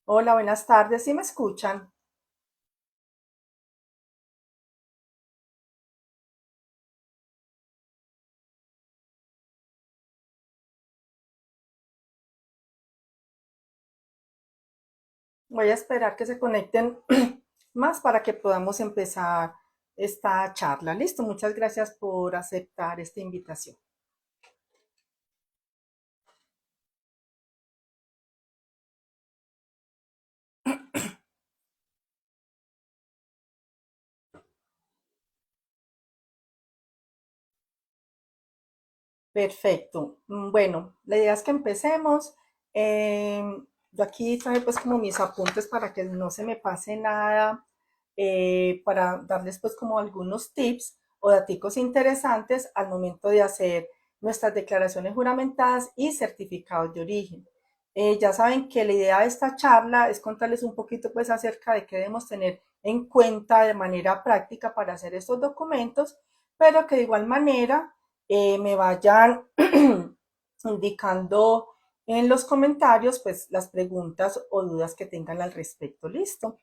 Hola, buenas tardes. ¿Sí me escuchan? Voy a esperar que se conecten más para que podamos empezar esta charla. Listo, muchas gracias por aceptar esta invitación. Perfecto. Bueno, la idea es que empecemos. Eh, yo aquí traje pues como mis apuntes para que no se me pase nada, para darles pues como algunos tips o daticos interesantes al momento de hacer nuestras declaraciones juramentadas y certificados de origen. Ya saben que la idea de esta charla es contarles un poquito pues acerca de qué debemos tener en cuenta de manera práctica para hacer estos documentos, pero que de igual manera me vayan indicando en los comentarios pues las preguntas o dudas que tengan al respecto. Listo.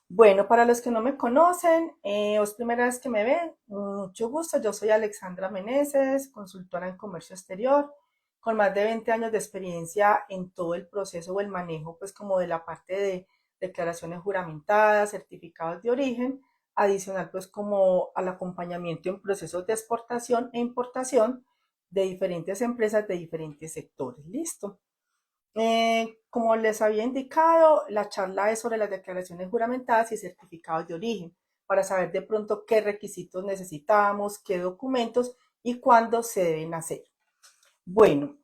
Bueno, para los que no me conocen o es primera vez que me ven, mucho gusto. Yo soy Alexandra Meneses, consultora en comercio exterior, con más de 20 años de experiencia en todo el proceso o el manejo, pues como de la parte de declaraciones juramentadas, certificados de origen, adicional pues como al acompañamiento en procesos de exportación e importación de diferentes empresas de diferentes sectores. Listo. Como les había indicado, la charla es sobre las declaraciones juramentadas y certificados de origen, para saber de pronto qué requisitos necesitamos, qué documentos y cuándo se deben hacer. Bueno,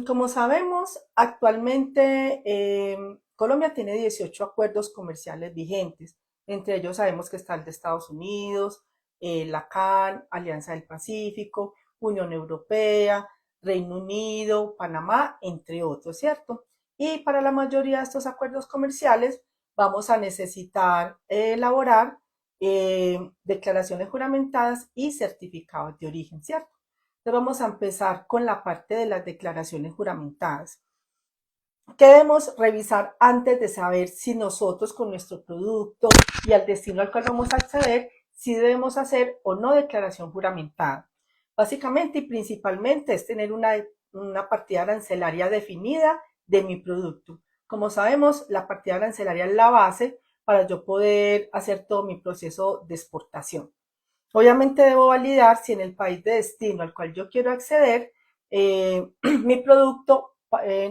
como sabemos, actualmente Colombia tiene 18 acuerdos comerciales vigentes. Entre ellos sabemos que está el de Estados Unidos, la CAN, Alianza del Pacífico, Unión Europea, Reino Unido, Panamá, entre otros, ¿cierto? Y para la mayoría de estos acuerdos comerciales vamos a necesitar elaborar declaraciones juramentadas y certificados de origen, ¿cierto? Entonces vamos a empezar con la parte de las declaraciones juramentadas. ¿Qué debemos revisar antes de saber si nosotros con nuestro producto y al destino al cual vamos a acceder, si debemos hacer o no declaración juramentada? Básicamente y principalmente es tener una partida arancelaria definida de mi producto. Como sabemos, la partida arancelaria es la base para yo poder hacer todo mi proceso de exportación. Obviamente debo validar si en el país de destino al cual yo quiero acceder, mi producto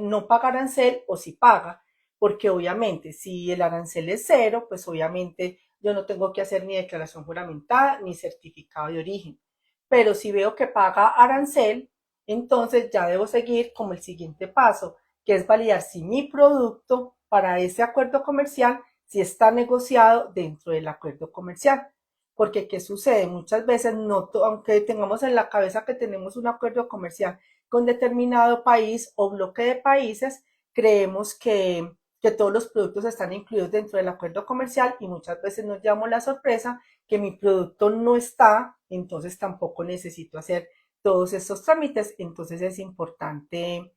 no paga arancel o si paga, porque obviamente si el arancel es cero, pues obviamente yo no tengo que hacer ni declaración juramentada ni certificado de origen. Pero si veo que paga arancel, entonces ya debo seguir como el siguiente paso, que es validar si mi producto para ese acuerdo comercial, si está negociado dentro del acuerdo comercial. Porque, ¿qué sucede? Muchas veces, no, aunque tengamos en la cabeza que tenemos un acuerdo comercial con determinado país o bloque de países, creemos que todos los productos están incluidos dentro del acuerdo comercial y muchas veces nos llevamos la sorpresa que mi producto no está, entonces tampoco necesito hacer todos estos trámites, entonces es importante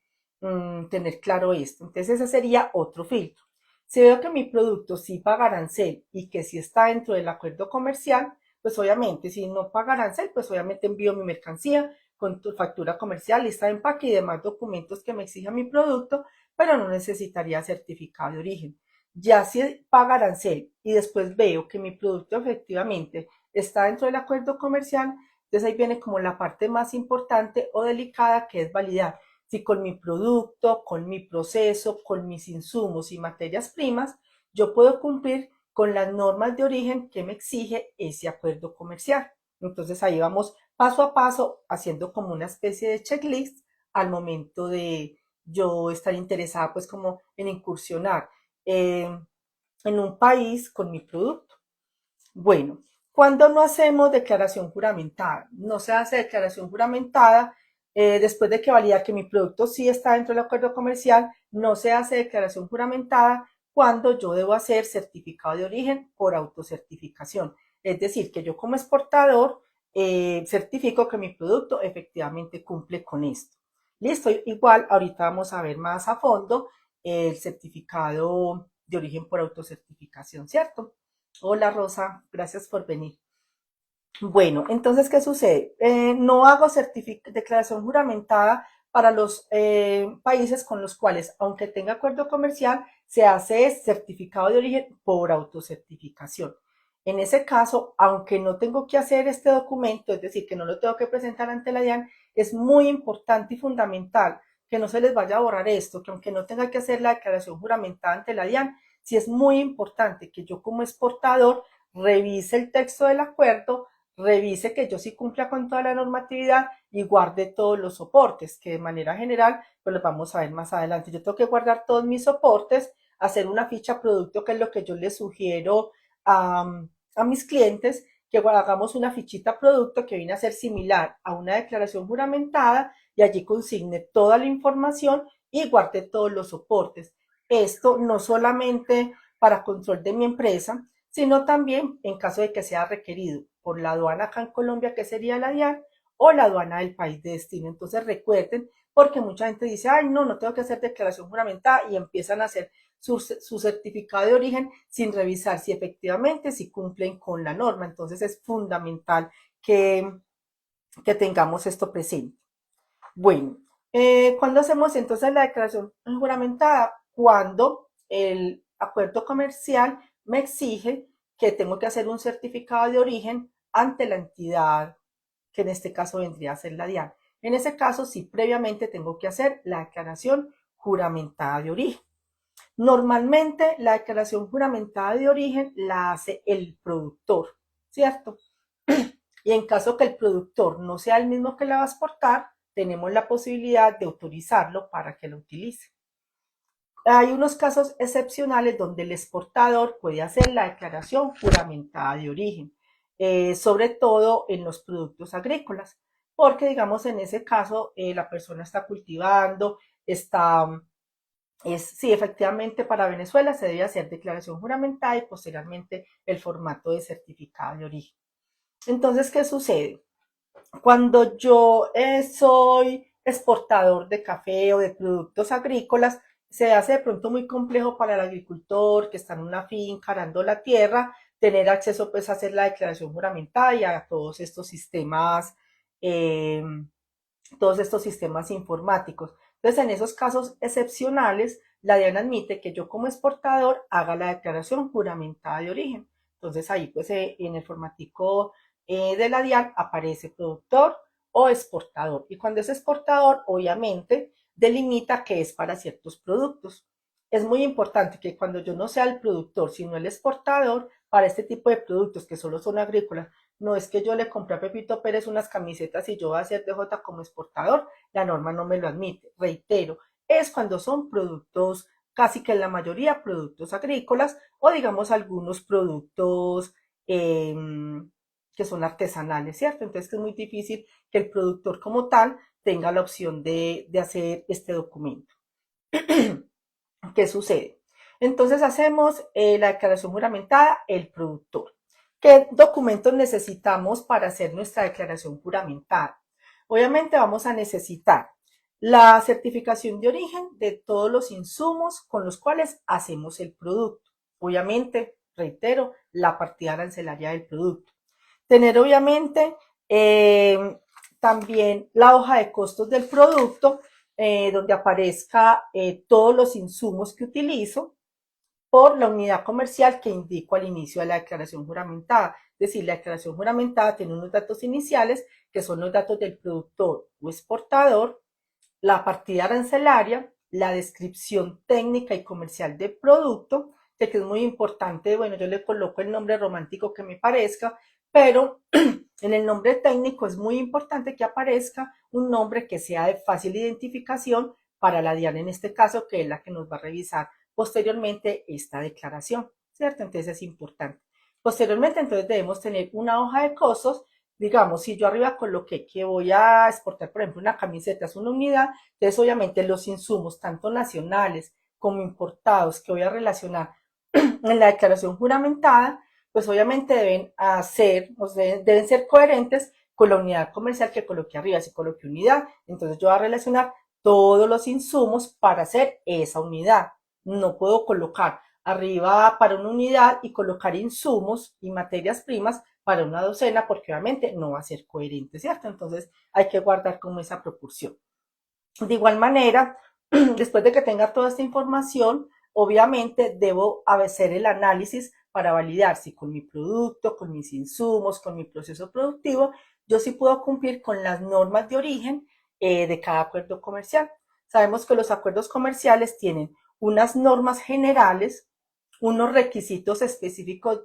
tener claro esto. Entonces ese sería otro filtro. Si veo que mi producto sí paga arancel y que sí está dentro del acuerdo comercial, pues obviamente, si no paga arancel, pues obviamente envío mi mercancía con tu factura comercial, lista de empaque y demás documentos que me exija mi producto, pero no necesitaría certificado de origen. Ya si paga arancel y después veo que mi producto efectivamente está dentro del acuerdo comercial, entonces ahí viene como la parte más importante o delicada, que es validar si con mi producto, con mi proceso, con mis insumos y materias primas, yo puedo cumplir con las normas de origen que me exige ese acuerdo comercial. Entonces ahí vamos paso a paso haciendo como una especie de checklist al momento de yo estar interesada pues como en incursionar en un país con mi producto. Bueno, cuando no hacemos declaración juramentada, no se hace declaración juramentada después de que valida que mi producto sí está dentro del acuerdo comercial, no se hace declaración juramentada cuando yo debo hacer certificado de origen por autocertificación. Es decir, que yo como exportador certifico que mi producto efectivamente cumple con esto. Listo, igual ahorita vamos a ver más a fondo el certificado de origen por autocertificación, ¿cierto? Hola Rosa, gracias por venir. Bueno, entonces, ¿qué sucede? No hago declaración juramentada para los países con los cuales, aunque tenga acuerdo comercial, se hace certificado de origen por autocertificación. En ese caso, aunque no tengo que hacer este documento, es decir, que no lo tengo que presentar ante la DIAN, es muy importante y fundamental que no se les vaya a borrar esto, que aunque no tenga que hacer la declaración juramentada ante la DIAN, sí es muy importante que yo como exportador revise el texto del acuerdo, revise que yo sí cumpla con toda la normatividad y guarde todos los soportes, que de manera general, pues los vamos a ver más adelante. Yo tengo que guardar todos mis soportes, hacer una ficha producto, que es lo que yo les sugiero a mis clientes, que hagamos una fichita producto que viene a ser similar a una declaración juramentada y allí consigne toda la información y guarde todos los soportes. Esto no solamente para control de mi empresa, sino también en caso de que sea requerido por la aduana acá en Colombia, que sería la DIAN, o la aduana del país de destino. Entonces recuerden, porque mucha gente dice, ay, no, no tengo que hacer declaración juramentada y empiezan a hacer su certificado de origen sin revisar si efectivamente si cumplen con la norma. Entonces es fundamental que tengamos esto presente. Bueno, ¿cuándo hacemos entonces la declaración juramentada? Cuando el acuerdo comercial me exige que tengo que hacer un certificado de origen ante la entidad, que en este caso vendría a ser la DIAN. En ese caso, sí, previamente tengo que hacer la declaración juramentada de origen. Normalmente, la declaración juramentada de origen la hace el productor, ¿cierto? Y en caso que el productor no sea el mismo que la va a exportar, tenemos la posibilidad de autorizarlo para que lo utilice. Hay unos casos excepcionales donde el exportador puede hacer la declaración juramentada de origen, sobre todo en los productos agrícolas, porque digamos en ese caso la persona está cultivando, sí, efectivamente para Venezuela se debe hacer declaración juramentada y posteriormente el formato de certificado de origen. Entonces, ¿qué sucede? Cuando yo soy exportador de café o de productos agrícolas, se hace de pronto muy complejo para el agricultor que está en una finca arando la tierra, tener acceso pues a hacer la declaración juramentada y a eh, todos estos sistemas informáticos. Entonces, en esos casos excepcionales, la DIAN admite que yo como exportador haga la declaración juramentada de origen. Entonces, ahí pues en el formatico de la DIAN aparece productor o exportador. Y cuando es exportador, obviamente, delimita que es para ciertos productos. Es muy importante que cuando yo no sea el productor, sino el exportador, para este tipo de productos que solo son agrícolas, no es que yo le compré a Pepito Pérez unas camisetas y yo voy a hacer DJ como exportador, la norma no me lo admite. Reitero, es cuando son productos, casi que en la mayoría productos agrícolas o digamos algunos productos eh, que son artesanales, ¿cierto? Entonces es muy difícil que el productor como tal tenga la opción de hacer este documento. ¿Qué sucede? Entonces hacemos la declaración juramentada, el productor. ¿Qué documentos necesitamos para hacer nuestra declaración juramentada? Obviamente vamos a necesitar la certificación de origen de todos los insumos con los cuales hacemos el producto. Obviamente, reitero, la partida arancelaria del producto. Tener obviamente también la hoja de costos del producto, donde aparezca todos los insumos que utilizo por la unidad comercial que indico al inicio de la declaración juramentada. Es decir, la declaración juramentada tiene unos datos iniciales que son los datos del productor o exportador, la partida arancelaria, la descripción técnica y comercial del producto, que es muy importante, bueno, yo le coloco el nombre romántico que me parezca, pero en el nombre técnico es muy importante que aparezca un nombre que sea de fácil identificación para la DIAN en este caso, que es la que nos va a revisar posteriormente esta declaración, ¿cierto? Entonces es importante. Posteriormente, entonces debemos tener una hoja de costos. Digamos, si yo arriba coloqué que voy a exportar, por ejemplo, una camiseta, es una unidad, entonces obviamente los insumos, tanto nacionales como importados, que voy a relacionar en la declaración juramentada, pues obviamente deben ser coherentes con la unidad comercial que coloqué arriba. Si coloqué unidad, entonces yo voy a relacionar todos los insumos para hacer esa unidad. No puedo colocar arriba para una unidad y colocar insumos y materias primas para una docena, porque obviamente no va a ser coherente, ¿cierto? Entonces hay que guardar como esa proporción. De igual manera, después de que tenga toda esta información, obviamente debo hacer el análisis para validar si con mi producto, con mis insumos, con mi proceso productivo, yo sí puedo cumplir con las normas de origen de cada acuerdo comercial. Sabemos que los acuerdos comerciales tienen unas normas generales, unos requisitos específicos,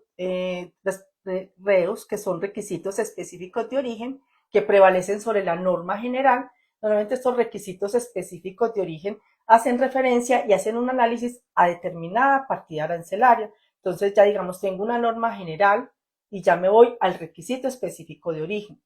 reos, que son requisitos específicos de origen, que prevalecen sobre la norma general. Normalmente estos requisitos específicos de origen hacen referencia y hacen un análisis a determinada partida arancelaria. Entonces ya digamos, tengo una norma general y ya me voy al requisito específico de origen.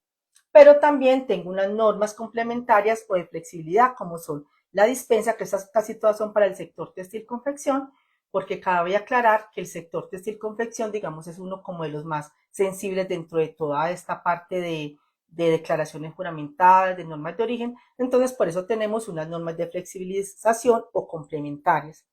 Pero también tengo unas normas complementarias o de flexibilidad, como son la dispensa, que estas casi todas son para el sector textil confección, porque cabe aclarar que el sector textil confección, digamos, es uno como de los más sensibles dentro de toda esta parte de declaraciones juramentadas, de normas de origen. Entonces, por eso tenemos unas normas de flexibilización o complementarias,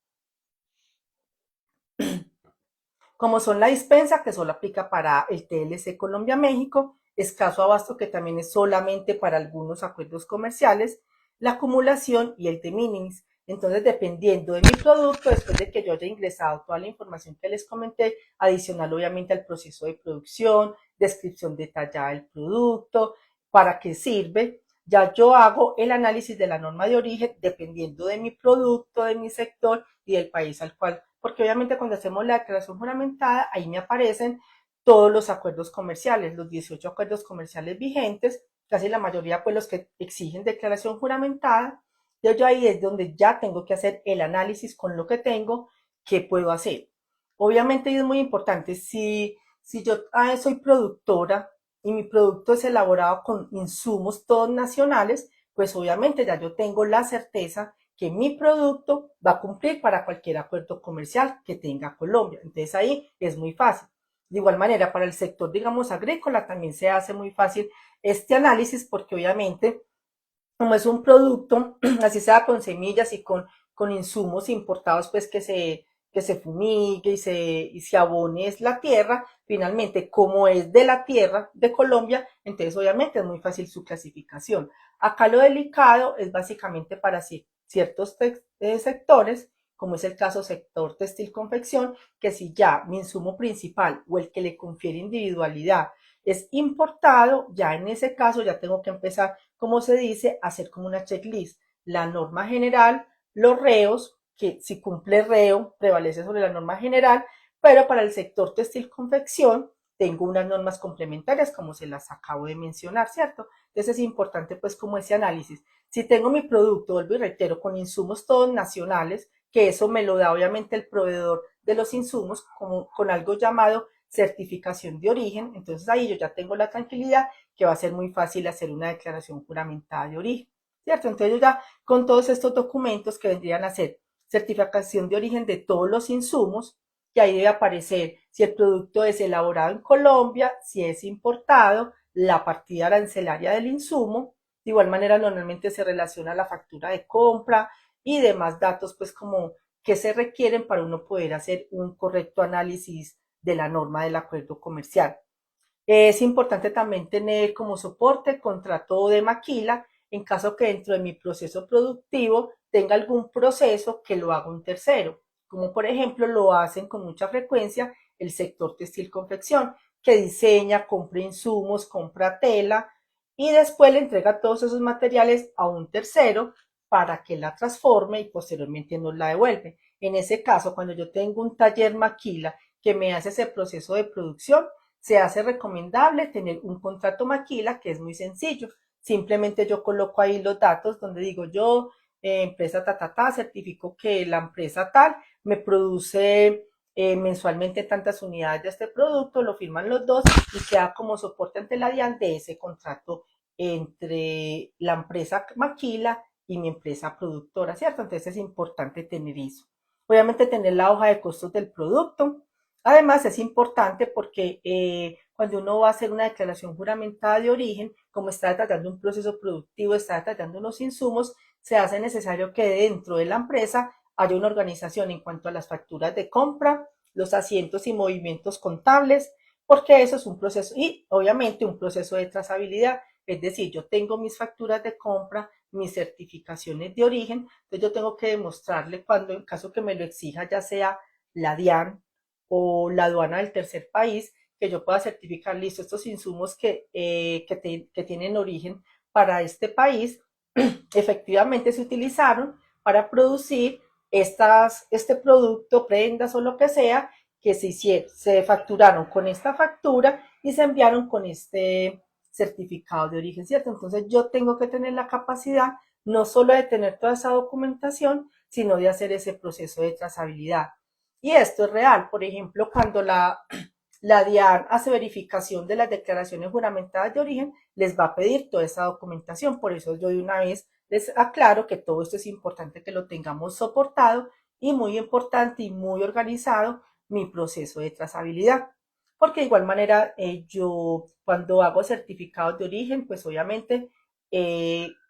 como son la dispensa, que solo aplica para el TLC Colombia-México, escaso abasto, que también es solamente para algunos acuerdos comerciales, la acumulación y el de minimis. Entonces, dependiendo de mi producto, después de que yo haya ingresado toda la información que les comenté, adicional obviamente al proceso de producción, descripción detallada del producto, para qué sirve, ya yo hago el análisis de la norma de origen dependiendo de mi producto, de mi sector y del país al cual, porque obviamente cuando hacemos la declaración juramentada, ahí me aparecen todos los acuerdos comerciales, los 18 acuerdos comerciales vigentes, casi la mayoría pues los que exigen declaración juramentada. Yo ahí es donde ya tengo que hacer el análisis con lo que tengo, qué puedo hacer. Obviamente es muy importante, si yo soy productora y mi producto es elaborado con insumos todos nacionales, pues obviamente ya yo tengo la certeza que mi producto va a cumplir para cualquier acuerdo comercial que tenga Colombia. Entonces ahí es muy fácil. De igual manera, para el sector, digamos, agrícola también se hace muy fácil este análisis porque obviamente, como es un producto, así sea con semillas y con insumos importados, pues que se fumigue y se abone es la tierra, finalmente, como es de la tierra de Colombia, entonces obviamente es muy fácil su clasificación. Acá lo delicado es básicamente para ciertos sectores, como es el caso sector textil confección, que si ya mi insumo principal o el que le confiere individualidad es importado, ya en ese caso ya tengo que empezar, como se dice, a hacer como una checklist. La norma general, los reos, que si cumple reo, prevalece sobre la norma general, pero para el sector textil confección tengo unas normas complementarias, como se las acabo de mencionar, ¿cierto? Entonces es importante pues como ese análisis. Si tengo mi producto, vuelvo y reitero, con insumos todos nacionales, que eso me lo da obviamente el proveedor de los insumos, como con algo llamado certificación de origen, entonces ahí yo ya tengo la tranquilidad que va a ser muy fácil hacer una declaración juramentada de origen, ¿cierto? Entonces yo ya con todos estos documentos que vendrían a ser certificación de origen de todos los insumos, que ahí debe aparecer si el producto es elaborado en Colombia, si es importado, la partida arancelaria del insumo, de igual manera normalmente se relaciona la factura de compra y demás datos pues como que se requieren para uno poder hacer un correcto análisis de la norma del acuerdo comercial. Es importante también tener como soporte el contrato de maquila en caso que dentro de mi proceso productivo tenga algún proceso que lo haga un tercero, como por ejemplo lo hacen con mucha frecuencia el sector textil confección, que diseña, compra insumos, compra tela y después le entrega todos esos materiales a un tercero para que la transforme y posteriormente nos la devuelve. En ese caso, cuando yo tengo un taller maquila que me hace ese proceso de producción, se hace recomendable tener un contrato maquila que es muy sencillo. Simplemente yo coloco ahí los datos donde digo yo, empresa certifico que la empresa tal me produce mensualmente tantas unidades de este producto, lo firman los dos y queda como soporte ante la DIAN de ese contrato entre la empresa maquila y mi empresa productora, ¿cierto? Entonces es importante tener eso. Obviamente tener la hoja de costos del producto. Además es importante porque cuando uno va a hacer una declaración juramentada de origen, como está detallando un proceso productivo, está detallando unos insumos, se hace necesario que dentro de la empresa haya una organización en cuanto a las facturas de compra, los asientos y movimientos contables, porque eso es un proceso y obviamente un proceso de trazabilidad. Es decir, yo tengo mis facturas de compra, mis certificaciones de origen, entonces yo tengo que demostrarle cuando, en caso que me lo exija, ya sea la DIAN o la aduana del tercer país, que yo pueda certificar, listo, estos insumos que tienen origen para este país, efectivamente se utilizaron para producir este producto, prendas o lo que sea, que se facturaron con esta factura y se enviaron con este certificado de origen, ¿cierto? Entonces yo tengo que tener la capacidad no solo de tener toda esa documentación, sino de hacer ese proceso de trazabilidad. Y esto es real. Por ejemplo, cuando la DIAN hace verificación de las declaraciones juramentadas de origen, les va a pedir toda esa documentación. Por eso yo de una vez les aclaro que todo esto es importante que lo tengamos soportado y muy importante y muy organizado mi proceso de trazabilidad. Porque de igual manera yo cuando hago certificados de origen, pues obviamente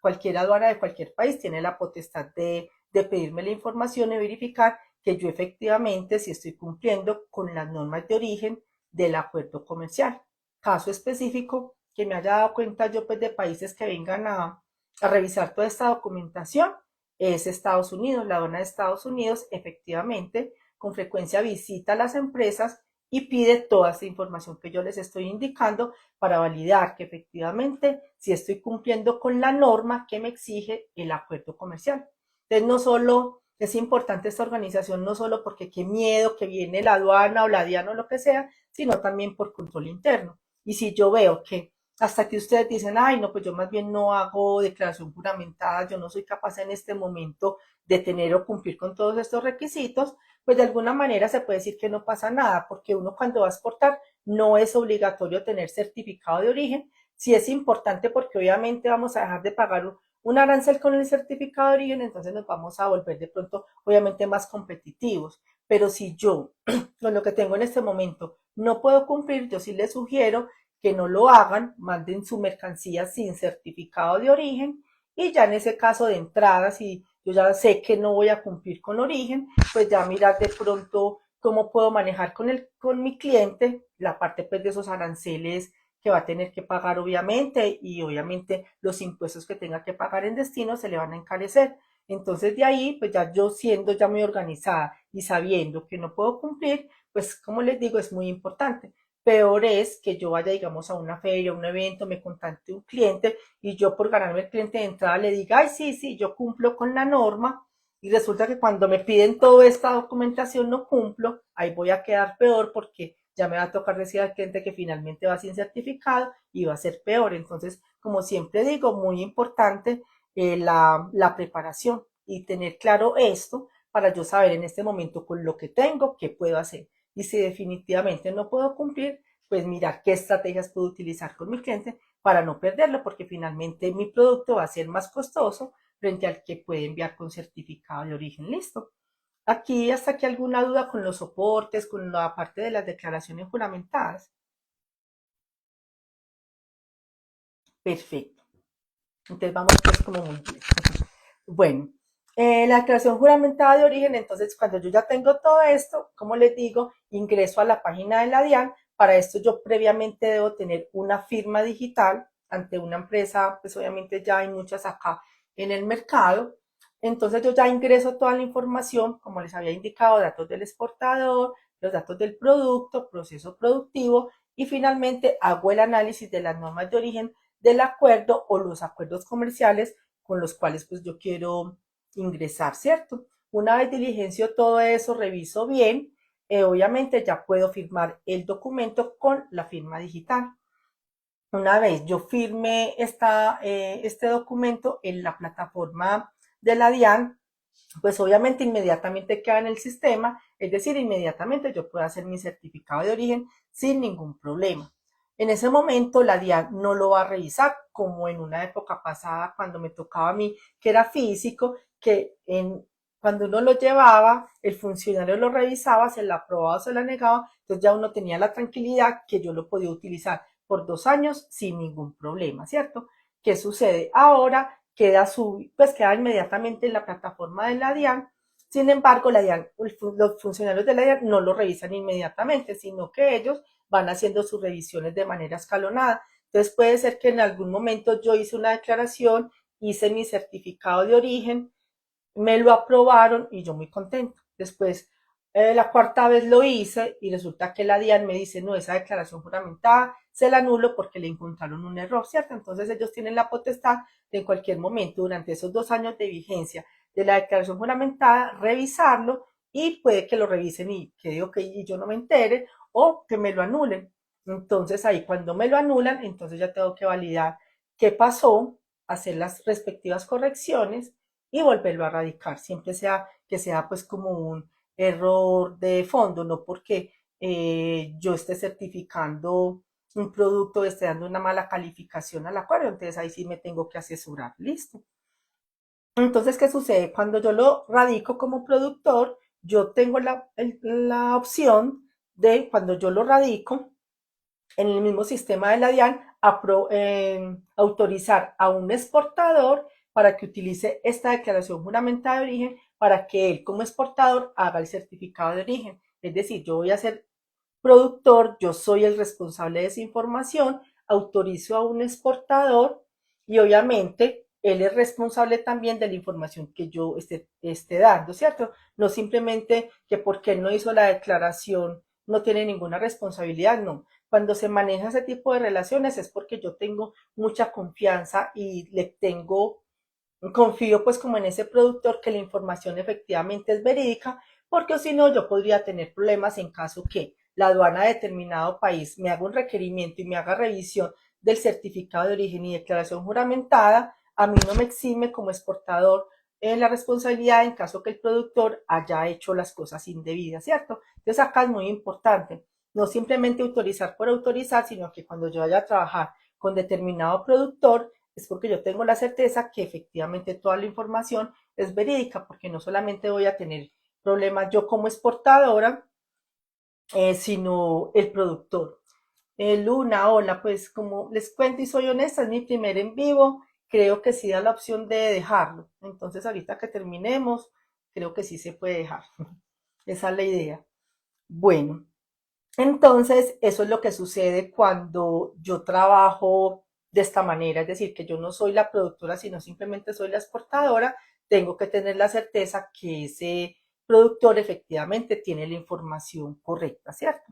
cualquier aduana de cualquier país tiene la potestad de pedirme la información y verificar que yo efectivamente sí estoy cumpliendo con las normas de origen del acuerdo comercial. Caso específico que me haya dado cuenta yo pues de países que vengan a revisar toda esta documentación es Estados Unidos. La aduana de Estados Unidos efectivamente con frecuencia visita a las empresas y pide toda esta información que yo les estoy indicando para validar que efectivamente si estoy cumpliendo con la norma que me exige el acuerdo comercial. Entonces no solo es importante esta organización, no solo porque qué miedo que viene la aduana o la DIAN o lo que sea, sino también por control interno. Y si yo veo que hasta que ustedes dicen, ay, no, pues yo más bien no hago declaración juramentada, yo no soy capaz en este momento de tener o cumplir con todos estos requisitos, pues de alguna manera se puede decir que no pasa nada, porque uno cuando va a exportar no es obligatorio tener certificado de origen. Sí es importante porque obviamente vamos a dejar de pagar un arancel con el certificado de origen, entonces nos vamos a volver de pronto obviamente más competitivos. Pero si yo con lo que tengo en este momento no puedo cumplir, yo sí les sugiero que no lo hagan, manden su mercancía sin certificado de origen y ya en ese caso de entrada, si yo ya sé que no voy a cumplir con origen, pues ya mirar de pronto cómo puedo manejar con mi cliente la parte pues de esos aranceles que va a tener que pagar obviamente y obviamente los impuestos que tenga que pagar en destino se le van a encarecer. Entonces de ahí, pues ya yo siendo ya muy organizada y sabiendo que no puedo cumplir, pues como les digo, es muy importante. Peor es que yo vaya, digamos, a una feria, a un evento, me contacte un cliente y yo por ganarme el cliente de entrada le diga, ay, sí, sí, yo cumplo con la norma y resulta que cuando me piden toda esta documentación no cumplo, ahí voy a quedar peor porque ya me va a tocar decir al cliente que finalmente va sin certificado y va a ser peor. Entonces, como siempre digo, muy importante la preparación y tener claro esto para yo saber en este momento con lo que tengo qué puedo hacer. Y si definitivamente no puedo cumplir, pues mirar qué estrategias puedo utilizar con mi cliente para no perderlo, porque finalmente mi producto va a ser más costoso frente al que puede enviar con certificado de origen. Listo. Aquí, hasta aquí alguna duda con los soportes, con la parte de las declaraciones juramentadas. Perfecto. Entonces vamos pues como muy bien. Bueno, la declaración juramentada de origen, entonces cuando yo ya tengo todo esto, como les digo, ingreso a la página de la DIAN. Para esto yo previamente debo tener una firma digital ante una empresa, pues obviamente ya hay muchas acá en el mercado. Entonces yo ya ingreso toda la información, como les había indicado, datos del exportador, los datos del producto, proceso productivo y finalmente hago el análisis de las normas de origen del acuerdo o los acuerdos comerciales con los cuales pues yo quiero ingresar, ¿cierto? Una vez diligencio todo eso, reviso bien, obviamente ya puedo firmar el documento con la firma digital. Una vez yo firme este documento en la plataforma de la DIAN, pues obviamente inmediatamente queda en el sistema, es decir, inmediatamente yo puedo hacer mi certificado de origen sin ningún problema. En ese momento la DIAN no lo va a revisar como en una época pasada cuando me tocaba a mí, que era físico, cuando uno lo llevaba, el funcionario lo revisaba, se la aprobaba o se la negaba, entonces ya uno tenía la tranquilidad que yo lo podía utilizar por 2 años sin ningún problema, ¿cierto? ¿Qué sucede? Ahora queda inmediatamente en la plataforma de la DIAN Sin embargo, los funcionarios de la DIAN no lo revisan inmediatamente, sino que ellos van haciendo sus revisiones de manera escalonada. Entonces puede ser que en algún momento yo hice una declaración, hice mi certificado de origen, me lo aprobaron y yo muy contento. Después, la cuarta vez lo hice y resulta que la DIAN me dice, no, esa declaración juramentada se la anulo porque le encontraron un error, ¿cierto? Entonces ellos tienen la potestad de en cualquier momento, durante esos 2 años de vigencia de la declaración juramentada, revisarlo y puede que lo revisen y que ok y yo no me entere o que me lo anulen. Entonces ahí cuando me lo anulan, entonces ya tengo que validar qué pasó, hacer las respectivas correcciones y volverlo a radicar, siempre sea que sea pues como un error de fondo, no porque yo esté certificando un producto, esté dando una mala calificación al acuario, entonces ahí sí me tengo que asesorar, listo. Entonces, ¿qué sucede? Cuando yo lo radico como productor, yo tengo la opción de, cuando yo lo radico, en el mismo sistema de la DIAN, autorizar a un exportador para que utilice esta declaración juramentada de origen para que él como exportador haga el certificado de origen. Es decir, yo voy a ser productor, yo soy el responsable de esa información, autorizo a un exportador y obviamente él es responsable también de la información que yo esté dando, ¿cierto? No simplemente que porque él no hizo la declaración no tiene ninguna responsabilidad, no. Cuando se maneja ese tipo de relaciones es porque yo tengo mucha confianza y confío pues como en ese productor que la información efectivamente es verídica, porque si no yo podría tener problemas en caso que la aduana de determinado país me haga un requerimiento y me haga revisión del certificado de origen y declaración juramentada, a mí no me exime como exportador la responsabilidad en caso que el productor haya hecho las cosas indebidas, ¿cierto? Entonces acá es muy importante no simplemente autorizar por autorizar, sino que cuando yo vaya a trabajar con determinado productor, es porque yo tengo la certeza que efectivamente toda la información es verídica, porque no solamente voy a tener problemas yo como exportadora, sino el productor. Luna, hola, pues como les cuento y soy honesta, es mi primer en vivo, creo que sí da la opción de dejarlo. Entonces ahorita que terminemos, creo que sí se puede dejar. Esa es la idea. Bueno, entonces, eso es lo que sucede cuando yo trabajo de esta manera, es decir, que yo no soy la productora, sino simplemente soy la exportadora, tengo que tener la certeza que ese productor efectivamente tiene la información correcta, ¿cierto?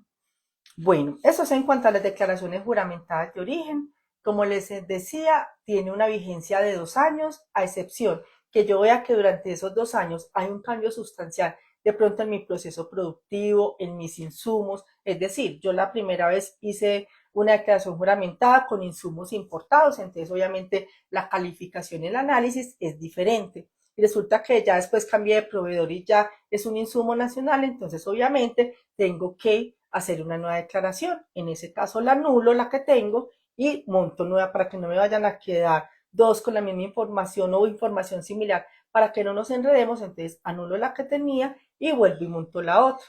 Bueno, eso es en cuanto a las declaraciones juramentadas de origen. Como les decía, tiene una vigencia de 2 años, a excepción que yo vea que durante esos 2 años hay un cambio sustancial, de pronto en mi proceso productivo, en mis insumos. Es decir, yo la primera vez hice una declaración juramentada con insumos importados, entonces obviamente la calificación y el análisis es diferente. Y resulta que ya después cambié de proveedor y ya es un insumo nacional, entonces obviamente tengo que hacer una nueva declaración. En ese caso la anulo la que tengo y monto nueva para que no me vayan a quedar dos con la misma información o información similar para que no nos enredemos. Entonces anulo la que tenía y vuelvo y monto la otra.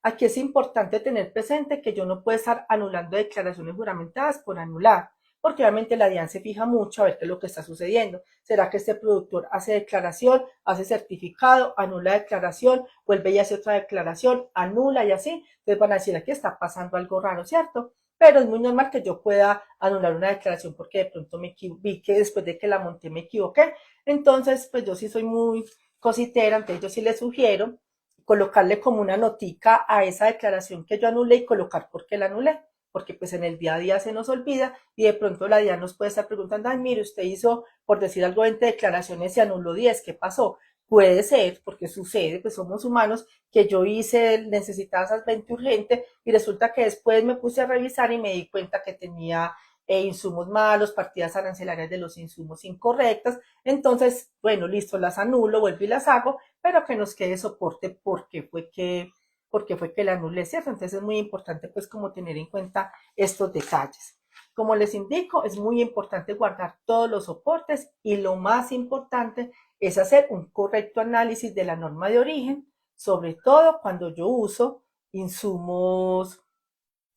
Aquí es importante tener presente que yo no puedo estar anulando declaraciones juramentadas por anular, porque obviamente la DIAN se fija mucho a ver qué es lo que está sucediendo. ¿Será que este productor hace declaración, hace certificado, anula declaración, vuelve y hace otra declaración, anula y así? Entonces van a decir, aquí está pasando algo raro, ¿cierto? Pero es muy normal que yo pueda anular una declaración porque de pronto vi que después de que la monté me equivoqué. Entonces, pues yo sí soy muy cositera, entonces yo sí les sugiero colocarle como una notica a esa declaración que yo anulé y colocar por qué la anulé, porque pues en el día a día se nos olvida y de pronto la DIAN nos puede estar preguntando, ay, mire, usted hizo, por decir algo, 20 declaraciones y anuló 10, ¿qué pasó? Puede ser, porque sucede, pues somos humanos, que yo necesitaba esas 20 urgentes y resulta que después me puse a revisar y me di cuenta que tenía insumos malos, partidas arancelarias de los insumos incorrectas. Entonces, bueno, listo, las anulo, vuelvo y las hago, pero que nos quede soporte porque fue que la anulé, ¿cierto? Entonces es muy importante pues como tener en cuenta estos detalles. Como les indico, es muy importante guardar todos los soportes y lo más importante es hacer un correcto análisis de la norma de origen, sobre todo cuando yo uso insumos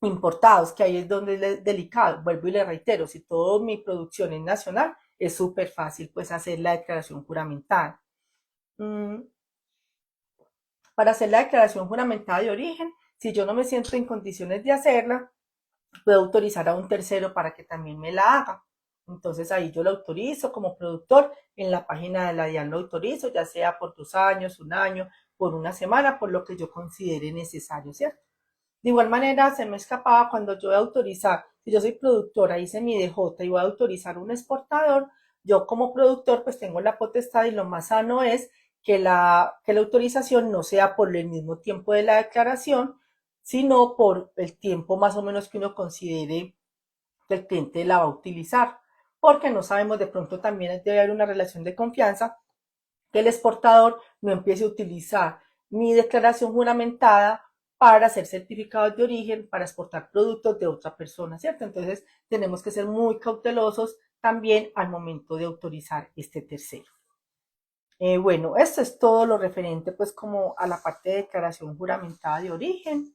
importados, que ahí es donde es delicado. Vuelvo y le reitero, si toda mi producción es nacional, es súper fácil pues hacer la declaración juramentada. Mm, Para hacer la declaración juramentada de origen, si yo no me siento en condiciones de hacerla, puedo autorizar a un tercero para que también me la haga. Entonces ahí yo lo autorizo como productor, en la página de la DIAN lo autorizo, ya sea por 2 años, un año, por una semana, por lo que yo considere necesario, ¿cierto? De igual manera, se me escapaba cuando yo voy a autorizar, si yo soy productora, hice mi DJ y voy a autorizar un exportador, yo como productor pues tengo la potestad y lo más sano es que la autorización no sea por el mismo tiempo de la declaración, sino por el tiempo más o menos que uno considere que el cliente la va a utilizar, porque no sabemos, de pronto también debe haber una relación de confianza, que el exportador no empiece a utilizar mi declaración juramentada para hacer certificados de origen, para exportar productos de otra persona, ¿cierto? Entonces tenemos que ser muy cautelosos también al momento de autorizar este tercero. Bueno, esto es todo lo referente pues como a la parte de declaración juramentada de origen.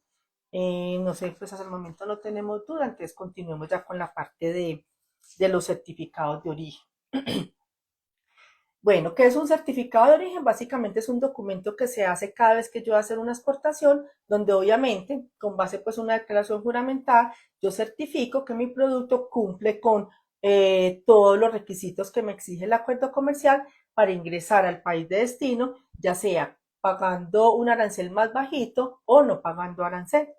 No sé, pues hasta el momento no tenemos duda, entonces continuemos ya con la parte de los certificados de origen. Bueno, ¿qué es un certificado de origen? Básicamente es un documento que se hace cada vez que yo voy a hacer una exportación, donde obviamente, con base pues una declaración juramentada, yo certifico que mi producto cumple con todos los requisitos que me exige el acuerdo comercial para ingresar al país de destino, ya sea pagando un arancel más bajito o no pagando arancel.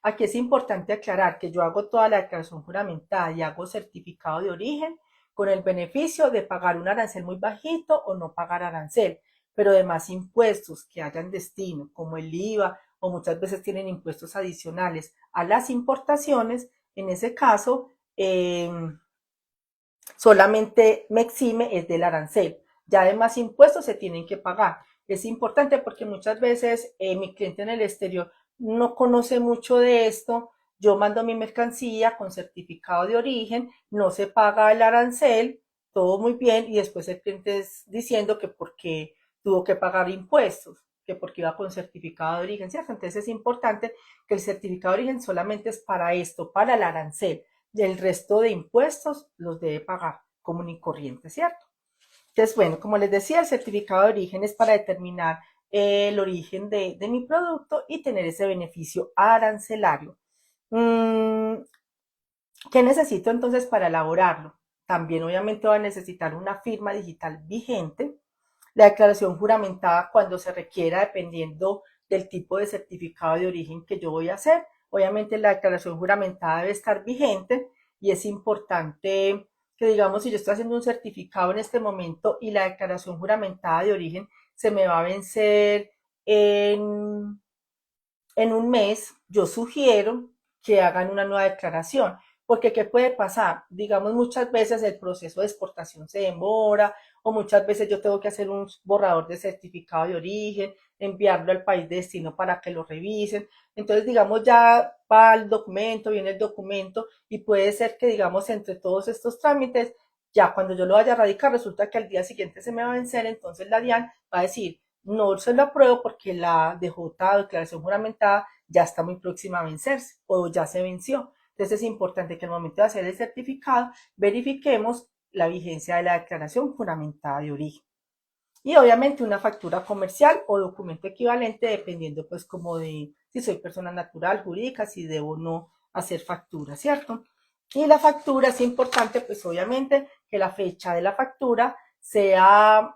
Aquí es importante aclarar que yo hago toda la declaración juramentada y hago certificado de origen con el beneficio de pagar un arancel muy bajito o no pagar arancel, pero además impuestos que hayan destino, como el IVA, o muchas veces tienen impuestos adicionales a las importaciones, en ese caso solamente me exime es del arancel. Ya además impuestos se tienen que pagar. Es importante porque muchas veces mi cliente en el exterior no conoce mucho de esto. Yo mando mi mercancía con certificado de origen, no se paga el arancel, todo muy bien, y después el cliente es diciendo que porque tuvo que pagar impuestos, que porque iba con certificado de origen, ¿cierto? Entonces es importante que el certificado de origen solamente es para esto, para el arancel. Y el resto de impuestos los debe pagar común y corriente, ¿cierto? Entonces, bueno, como les decía, el certificado de origen es para determinar el origen de mi producto y tener ese beneficio arancelario. Mm, ¿Qué necesito entonces para elaborarlo? También obviamente va a necesitar una firma digital vigente, la declaración juramentada cuando se requiera, dependiendo del tipo de certificado de origen que yo voy a hacer. Obviamente la declaración juramentada debe estar vigente y es importante que, digamos, si yo estoy haciendo un certificado en este momento y la declaración juramentada de origen se me va a vencer en, en un mes, yo sugiero que hagan una nueva declaración, porque ¿qué puede pasar? Digamos, muchas veces el proceso de exportación se demora o muchas veces yo tengo que hacer un borrador de certificado de origen, enviarlo al país de destino para que lo revisen. Entonces, digamos, ya va el documento, viene el documento y puede ser que, digamos, entre todos estos trámites, ya cuando yo lo vaya a radicar, resulta que al día siguiente se me va a vencer, entonces la DIAN va a decir, no se lo apruebo porque la DJ, declaración juramentada, ya está muy próxima a vencerse o ya se venció. Entonces es importante que al momento de hacer el certificado verifiquemos la vigencia de la declaración juramentada de origen. Y obviamente una factura comercial o documento equivalente dependiendo pues como de si soy persona natural, jurídica, si debo o no hacer factura, ¿cierto? Y la factura es importante pues obviamente que la fecha de la factura sea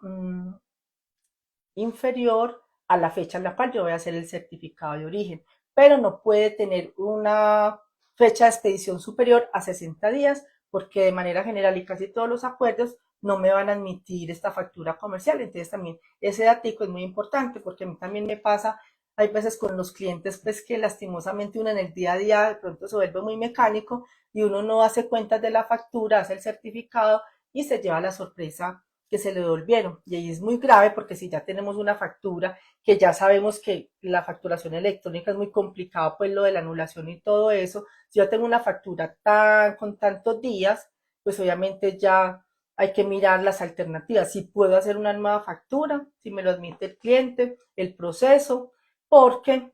inferior a la fecha en la cual yo voy a hacer el certificado de origen, pero no puede tener una fecha de expedición superior a 60 días porque de manera general y casi todos los acuerdos no me van a admitir esta factura comercial. Entonces también ese datico es muy importante porque a mí también me pasa, hay veces con los clientes pues que lastimosamente uno en el día a día de pronto se vuelve muy mecánico y uno no hace cuentas de la factura, hace el certificado y se lleva la sorpresa que se le devolvieron. Y ahí es muy grave porque si ya tenemos una factura, que ya sabemos que la facturación electrónica es muy complicado, pues lo de la anulación y todo eso, si yo tengo una factura con tantos días, pues obviamente ya hay que mirar las alternativas. Si puedo hacer una nueva factura, si me lo admite el cliente, el proceso, porque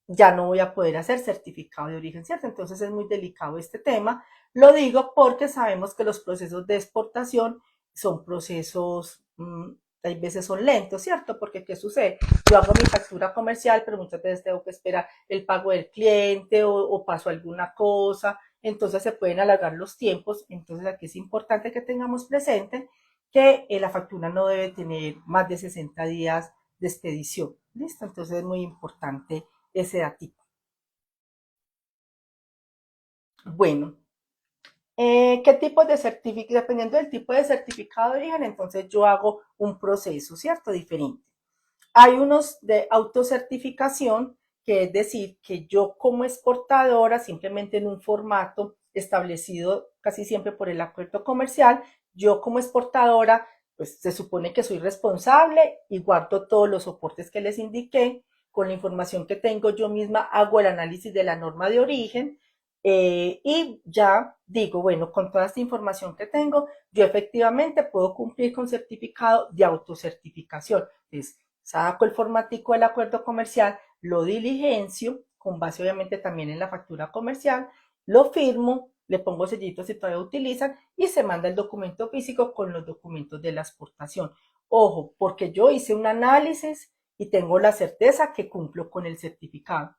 ya no voy a poder hacer certificado de origen, ¿cierto? Entonces es muy delicado este tema. Lo digo porque sabemos que los procesos de exportación son procesos hay veces son lentos, ¿cierto? Porque ¿qué sucede? Yo hago mi factura comercial, pero muchas veces tengo que esperar el pago del cliente o pasó alguna cosa, entonces se pueden alargar los tiempos. Entonces aquí es importante que tengamos presente que la factura no debe tener más de 60 días de expedición. ¿Listo? Entonces es muy importante ese datito. Bueno, ¿qué tipo de certificado? Dependiendo del tipo de certificado de origen, entonces yo hago un proceso, ¿cierto? Diferente. Hay unos de autocertificación, que es decir, que yo como exportadora, simplemente en un formato establecido casi siempre por el acuerdo comercial, yo como exportadora, pues se supone que soy responsable y guardo todos los soportes que les indiqué. Con la información que tengo, yo misma hago el análisis de la norma de origen, y ya digo, bueno, con toda esta información que tengo, yo efectivamente puedo cumplir con certificado de autocertificación. Entonces, saco el formatico del acuerdo comercial, lo diligencio, con base obviamente también en la factura comercial, lo firmo, le pongo sellitos si todavía utilizan y se manda el documento físico con los documentos de la exportación. Ojo, porque yo hice un análisis y tengo la certeza que cumplo con el certificado.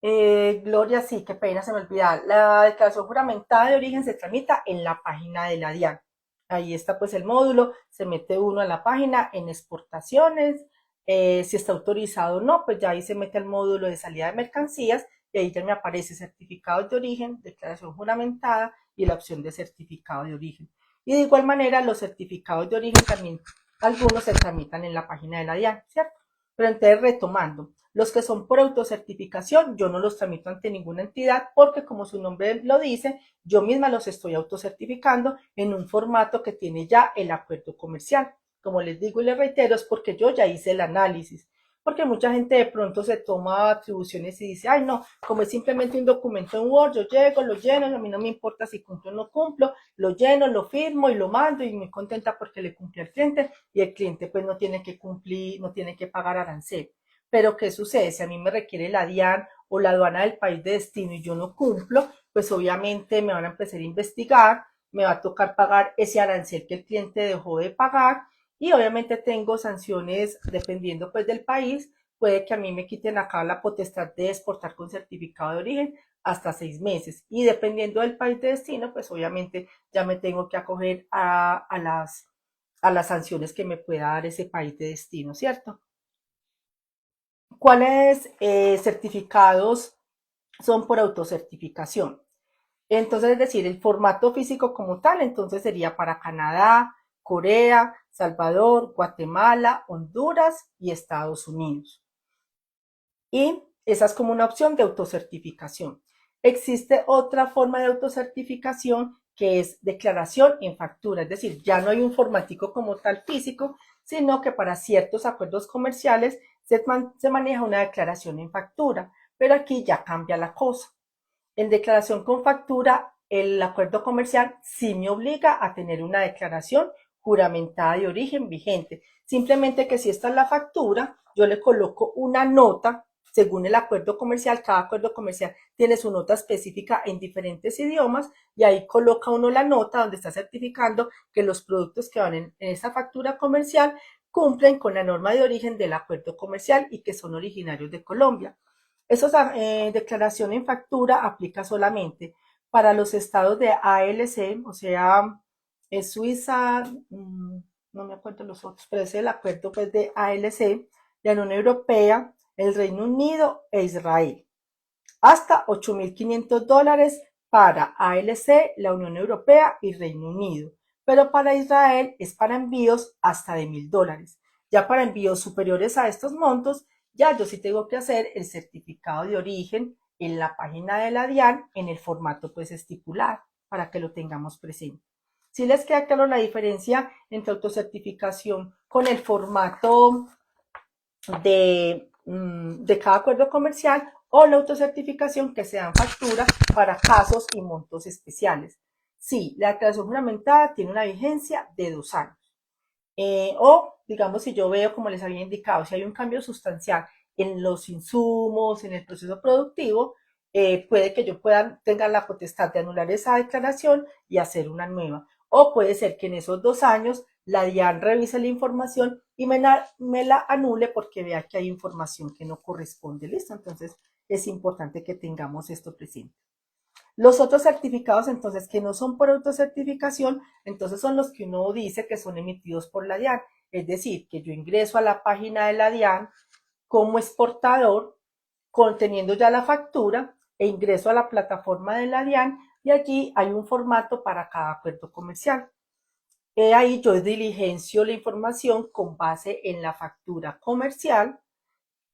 Gloria, sí, qué pena, se me olvidaba. La declaración juramentada de origen se tramita en la página de la DIAN. Ahí está pues el módulo, se mete uno a la página en exportaciones, si está autorizado o no, pues ya ahí se mete el módulo de salida de mercancías y ahí ya me aparece certificado de origen, declaración juramentada y la opción de certificado de origen. Y de igual manera los certificados de origen también, algunos se tramitan en la página de la DIAN, ¿cierto? Pero entonces retomando, los que son por autocertificación, yo no los tramito ante ninguna entidad porque como su nombre lo dice, yo misma los estoy autocertificando en un formato que tiene ya el acuerdo comercial. Como les digo y les reitero, es porque yo ya hice el análisis. Porque mucha gente de pronto se toma atribuciones y dice, ay no, como es simplemente un documento en Word, yo llego, lo lleno, a mí no me importa si cumplo o no cumplo, lo lleno, lo firmo y lo mando y me contenta porque le cumplí al cliente y el cliente pues no tiene que cumplir, no tiene que pagar arancel. Pero ¿qué sucede? Si a mí me requiere la DIAN o la aduana del país de destino y yo no cumplo, pues obviamente me van a empezar a investigar, me va a tocar pagar ese arancel que el cliente dejó de pagar y obviamente tengo sanciones dependiendo pues del país. Puede que a mí me quiten acá la potestad de exportar con certificado de origen hasta 6 meses y dependiendo del país de destino, pues obviamente ya me tengo que acoger a las sanciones que me pueda dar ese país de destino, ¿cierto? ¿Cuáles certificados son por autocertificación? Entonces, es decir, el formato físico como tal, entonces sería para Canadá, Corea, Salvador, Guatemala, Honduras y Estados Unidos. Y esa es como una opción de autocertificación. Existe otra forma de autocertificación que es declaración en factura, es decir, ya no hay un formatico como tal físico, sino que para ciertos acuerdos comerciales se maneja una declaración en factura, pero aquí ya cambia la cosa. En declaración con factura, el acuerdo comercial sí me obliga a tener una declaración juramentada de origen vigente. Simplemente que si esta es la factura, yo le coloco una nota según el acuerdo comercial. Cada acuerdo comercial tiene su nota específica en diferentes idiomas y ahí coloca uno la nota donde está certificando que los productos que van en esa factura comercial cumplen con la norma de origen del acuerdo comercial y que son originarios de Colombia. Esa declaración en factura aplica solamente para los estados de ALC, o sea, es Suiza, no me acuerdo los otros, pero es el acuerdo pues, de ALC, la Unión Europea, el Reino Unido e Israel. Hasta $8.500 para ALC, la Unión Europea y Reino Unido. Pero para Israel es para envíos hasta de $1.000. Ya para envíos superiores a estos montos, ya yo sí tengo que hacer el certificado de origen en la página de la DIAN en el formato pues estipulado para que lo tengamos presente. Si les queda claro la diferencia entre autocertificación con el formato de cada acuerdo comercial o la autocertificación que se dan factura para casos y montos especiales. Sí, la declaración juramentada tiene una vigencia de 2 años. O, digamos, si yo veo, como les había indicado, si hay un cambio sustancial en los insumos, en el proceso productivo, puede que yo tenga la potestad de anular esa declaración y hacer una nueva. O puede ser que en esos 2 años la DIAN revise la información y me la anule porque vea que hay información que no corresponde. ¿Listo? Entonces es importante que tengamos esto presente. Los otros certificados, entonces, que no son por autocertificación, entonces son los que uno dice que son emitidos por la DIAN. Es decir, que yo ingreso a la página de la DIAN como exportador, conteniendo ya la factura, e ingreso a la plataforma de la DIAN y allí hay un formato para cada acuerdo comercial. Ahí yo diligencio la información con base en la factura comercial.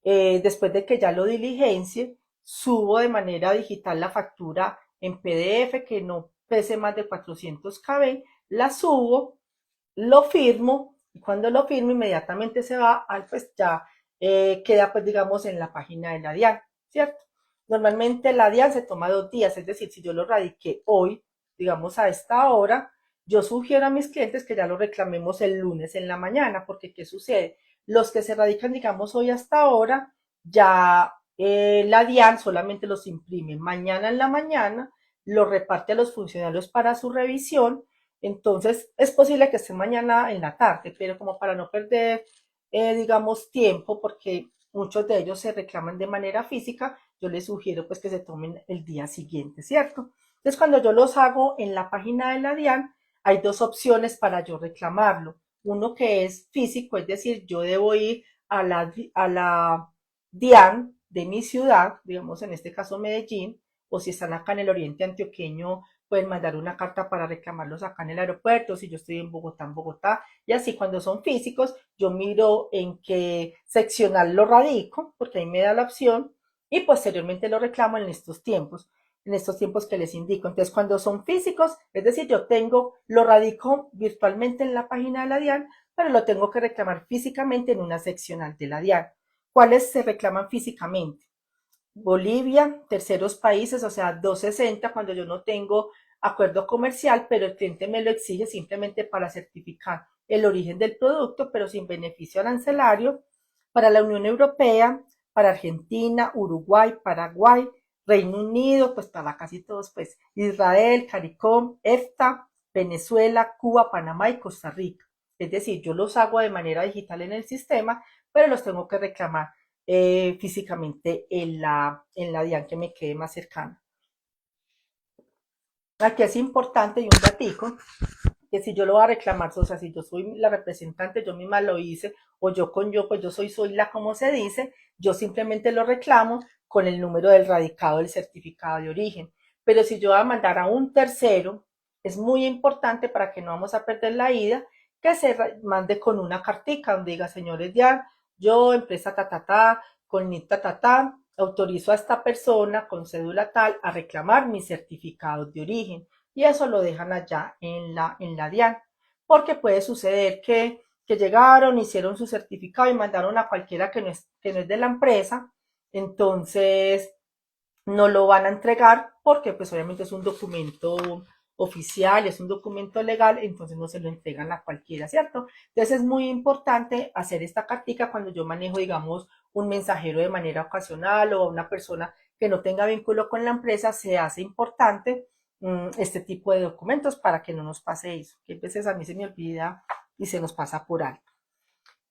Después de que ya lo diligencie, subo de manera digital la factura en PDF que no pese más de 400 KB, la subo, lo firmo y cuando lo firmo inmediatamente se va, pues ya queda pues digamos en la página de la DIAN, ¿cierto? Normalmente la DIAN se toma 2 días, es decir, si yo lo radiqué hoy, digamos a esta hora, yo sugiero a mis clientes que ya lo reclamemos el lunes en la mañana, porque ¿qué sucede? Los que se radican, digamos, hoy hasta ahora, ya la DIAN solamente los imprime mañana en la mañana, los reparte a los funcionarios para su revisión. Entonces, es posible que esté mañana en la tarde, pero como para no perder, digamos, tiempo, porque muchos de ellos se reclaman de manera física, yo les sugiero pues que se tomen el día siguiente, ¿cierto? Entonces, cuando yo los hago en la página de la DIAN, hay 2 opciones para yo reclamarlo. Uno que es físico, es decir, yo debo ir a la DIAN de mi ciudad, digamos en este caso Medellín, o si están acá en el oriente antioqueño, pueden mandar una carta para reclamarlos acá en el aeropuerto, si yo estoy en Bogotá, y así cuando son físicos, yo miro en qué seccional lo radico, porque ahí me da la opción, y posteriormente lo reclamo en estos tiempos que les indico. Entonces, cuando son físicos, es decir, lo radico virtualmente en la página de la DIAN, pero lo tengo que reclamar físicamente en una seccional de la DIAN. ¿Cuáles se reclaman físicamente? Bolivia, terceros países, o sea, 260 cuando yo no tengo acuerdo comercial, pero el cliente me lo exige simplemente para certificar el origen del producto, pero sin beneficio arancelario. Para la Unión Europea, para Argentina, Uruguay, Paraguay, Reino Unido, pues para casi todos, pues Israel, CARICOM, EFTA, Venezuela, Cuba, Panamá y Costa Rica. Es decir, yo los hago de manera digital en el sistema, pero los tengo que reclamar físicamente en la DIAN que me quede más cercana. Aquí es importante y un datico, que si yo lo voy a reclamar, o sea, si yo soy la representante, yo misma lo hice, o yo con yo, pues yo soy la, como se dice, yo simplemente lo reclamo con el número del radicado del certificado de origen. Pero si yo voy a mandar a un tercero, es muy importante para que no vamos a perder la ida, que se mande con una cartica donde diga, señores ya, yo, empresa con NIT autorizo a esta persona con cédula tal a reclamar mis certificados de origen y eso lo dejan allá en la DIAN, porque puede suceder que llegaron, hicieron su certificado y mandaron a cualquiera que no es de la empresa, entonces no lo van a entregar porque pues obviamente es un documento oficial, es un documento legal, entonces no se lo entregan a cualquiera, ¿cierto? Entonces es muy importante hacer esta cartica cuando yo manejo, digamos, un mensajero de manera ocasional o una persona que no tenga vínculo con la empresa, se hace importante este tipo de documentos para que no nos pase eso, que a veces a mí se me olvida y se nos pasa por alto.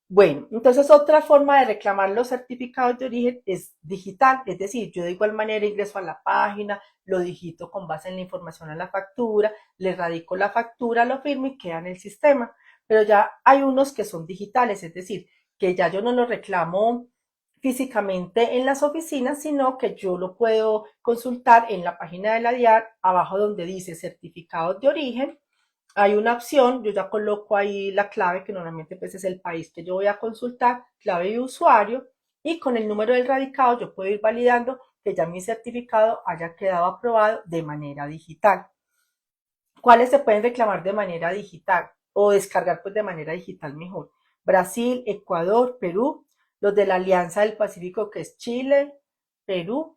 Bueno, entonces otra forma de reclamar los certificados de origen es digital, es decir, yo de igual manera ingreso a la página, lo digito con base en la información a la factura, le radico la factura, lo firmo y queda en el sistema. Pero ya hay unos que son digitales, es decir, que ya yo no lo reclamo físicamente en las oficinas, sino que yo lo puedo consultar en la página de la DIAN, abajo donde dice certificados de origen hay una opción, yo ya coloco ahí la clave, que normalmente pues es el país que yo voy a consultar, clave de usuario, y con el número del radicado yo puedo ir validando que ya mi certificado haya quedado aprobado de manera digital. ¿Cuáles se pueden reclamar de manera digital o descargar pues de manera digital mejor? Brasil, Ecuador, Perú, los de la Alianza del Pacífico que es Chile, Perú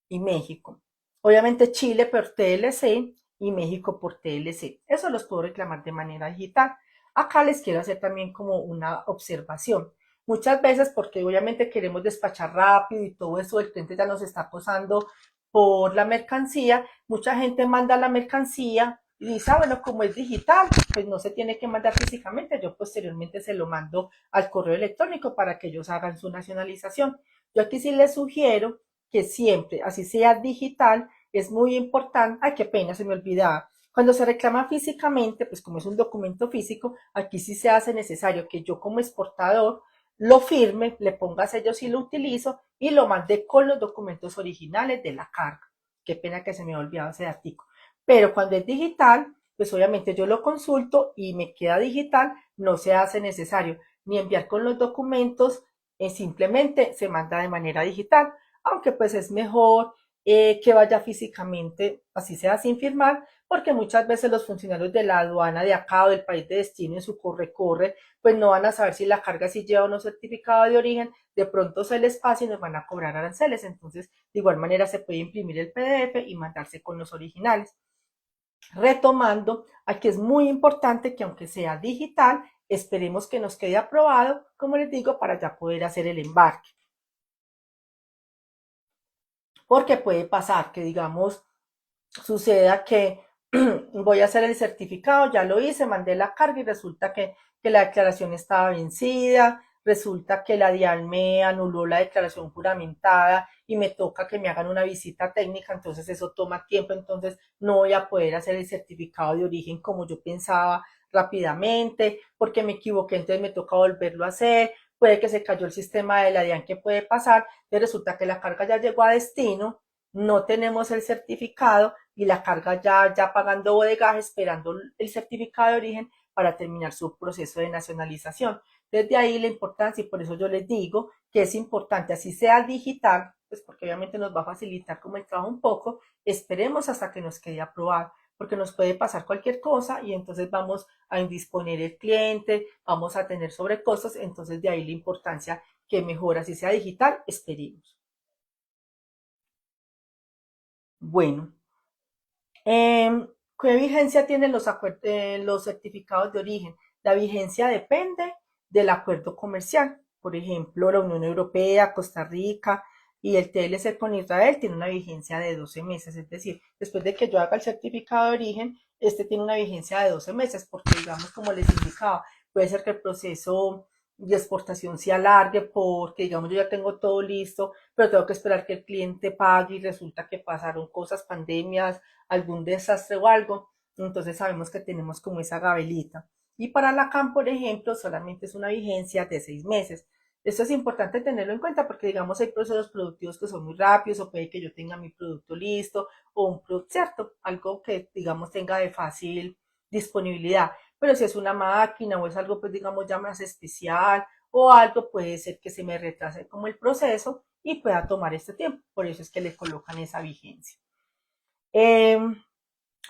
y México. Obviamente Chile por TLC y México por TLC. Eso los puedo reclamar de manera digital. Acá les quiero hacer también como una observación. Muchas veces, porque obviamente queremos despachar rápido y todo eso, el cliente ya nos está posando por la mercancía, mucha gente manda la mercancía y dice, bueno, como es digital, pues no se tiene que mandar físicamente, yo posteriormente se lo mando al correo electrónico para que ellos hagan su nacionalización. Yo aquí sí les sugiero que siempre, así sea digital, es muy importante, ay, qué pena, se me olvidaba. Cuando se reclama físicamente, pues como es un documento físico, aquí sí se hace necesario que yo como exportador lo firme, le ponga sello si lo utilizo y lo mande con los documentos originales de la carga. Qué pena que se me ha olvidado ese artículo. Pero cuando es digital, pues obviamente yo lo consulto y me queda digital, no se hace necesario ni enviar con los documentos, simplemente se manda de manera digital, aunque pues es mejor que vaya físicamente, así sea sin firmar, porque muchas veces los funcionarios de la aduana de acá o del país de destino en su corre-corre, pues no van a saber si la carga sí lleva o no certificado de origen, de pronto se les pasa y nos van a cobrar aranceles, entonces de igual manera se puede imprimir el PDF y mandarse con los originales. Retomando, aquí es muy importante que aunque sea digital, esperemos que nos quede aprobado, como les digo, para ya poder hacer el embarque. Porque puede pasar que, digamos, suceda que voy a hacer el certificado, ya lo hice, mandé la carga y resulta que la declaración estaba vencida, resulta que la DIAN me anuló la declaración juramentada y me toca que me hagan una visita técnica, entonces eso toma tiempo, entonces no voy a poder hacer el certificado de origen como yo pensaba rápidamente, porque me equivoqué, entonces me toca volverlo a hacer, puede que se cayó el sistema de la DIAN, que puede pasar, entonces resulta que la carga ya llegó a destino, no tenemos el certificado y la carga ya pagando bodegaje, esperando el certificado de origen para terminar su proceso de nacionalización. Desde ahí la importancia, y por eso yo les digo que es importante, así sea digital, pues porque obviamente nos va a facilitar como el trabajo un poco, esperemos hasta que nos quede aprobado, porque nos puede pasar cualquier cosa y entonces vamos a indisponer el cliente, vamos a tener sobrecostos, entonces de ahí la importancia que mejor así sea digital, esperemos. Bueno, ¿qué vigencia tienen los certificados de origen? La vigencia depende del acuerdo comercial. Por ejemplo, la Unión Europea, Costa Rica y el TLC con Israel tiene una vigencia de 12 meses. Es decir, después de que yo haga el certificado de origen, este tiene una vigencia de 12 meses, porque digamos, como les indicaba, puede ser que el proceso de exportación se alargue porque, digamos, yo ya tengo todo listo, pero tengo que esperar que el cliente pague y resulta que pasaron cosas, pandemias, algún desastre o algo, entonces sabemos que tenemos como esa gabelita. Y para la CAM, por ejemplo, solamente es una vigencia de 6 meses. Esto es importante tenerlo en cuenta porque, digamos, hay procesos productivos que son muy rápidos o puede que yo tenga mi producto listo o un producto, ¿cierto? Algo que, digamos, tenga de fácil disponibilidad. Pero si es una máquina o es algo, pues, digamos, ya más especial o algo, puede ser que se me retrase como el proceso y pueda tomar este tiempo. Por eso es que le colocan esa vigencia. Eh,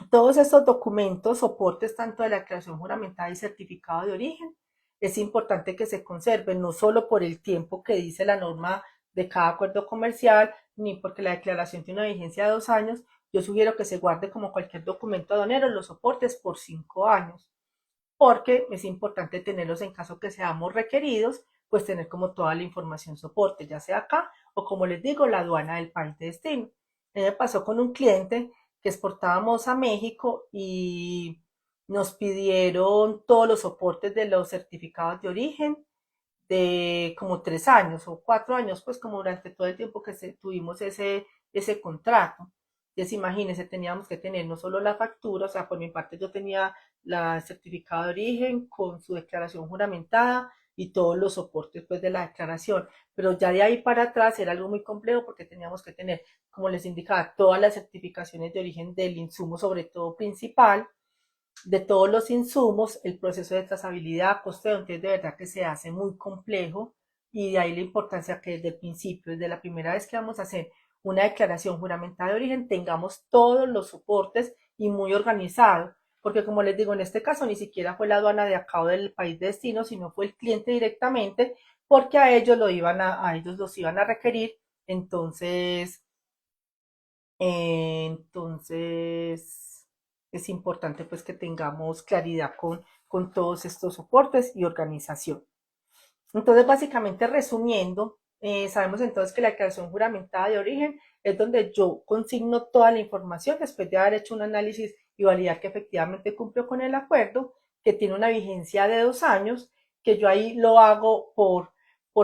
Todos estos documentos, soportes tanto de la declaración juramentada y certificado de origen, es importante que se conserven, no solo por el tiempo que dice la norma de cada acuerdo comercial, ni porque la declaración tiene una vigencia de 2 años. Yo sugiero que se guarde como cualquier documento aduanero los soportes por 5 años, porque es importante tenerlos en caso que seamos requeridos, pues tener como toda la información soporte, ya sea acá o como les digo, la aduana del país de destino. Me pasó con un cliente que exportábamos a México y nos pidieron todos los soportes de los certificados de origen de como 3 años o 4 años, pues como durante todo el tiempo que tuvimos ese contrato. Entonces, imagínense, teníamos que tener no solo la factura, o sea, por mi parte yo tenía la certificado de origen con su declaración juramentada y todos los soportes pues de la declaración, pero ya de ahí para atrás era algo muy complejo porque teníamos que tener, como les indicaba, todas las certificaciones de origen del insumo, sobre todo principal, de todos los insumos, el proceso de trazabilidad, costeo, entonces de verdad que se hace muy complejo y de ahí la importancia que desde el principio, desde la primera vez que vamos a hacer una declaración juramentada de origen, tengamos todos los soportes y muy organizado, porque como les digo, en este caso ni siquiera fue la aduana de acá o del país de destino, sino fue el cliente directamente, porque a ellos a ellos los iban a requerir, entonces, es importante pues que tengamos claridad con todos estos soportes y organización. Entonces, básicamente resumiendo, sabemos entonces que la declaración juramentada de origen es donde yo consigno toda la información después de haber hecho un análisis y validar que efectivamente cumplo con el acuerdo, que tiene una vigencia de 2 años, que yo ahí lo hago por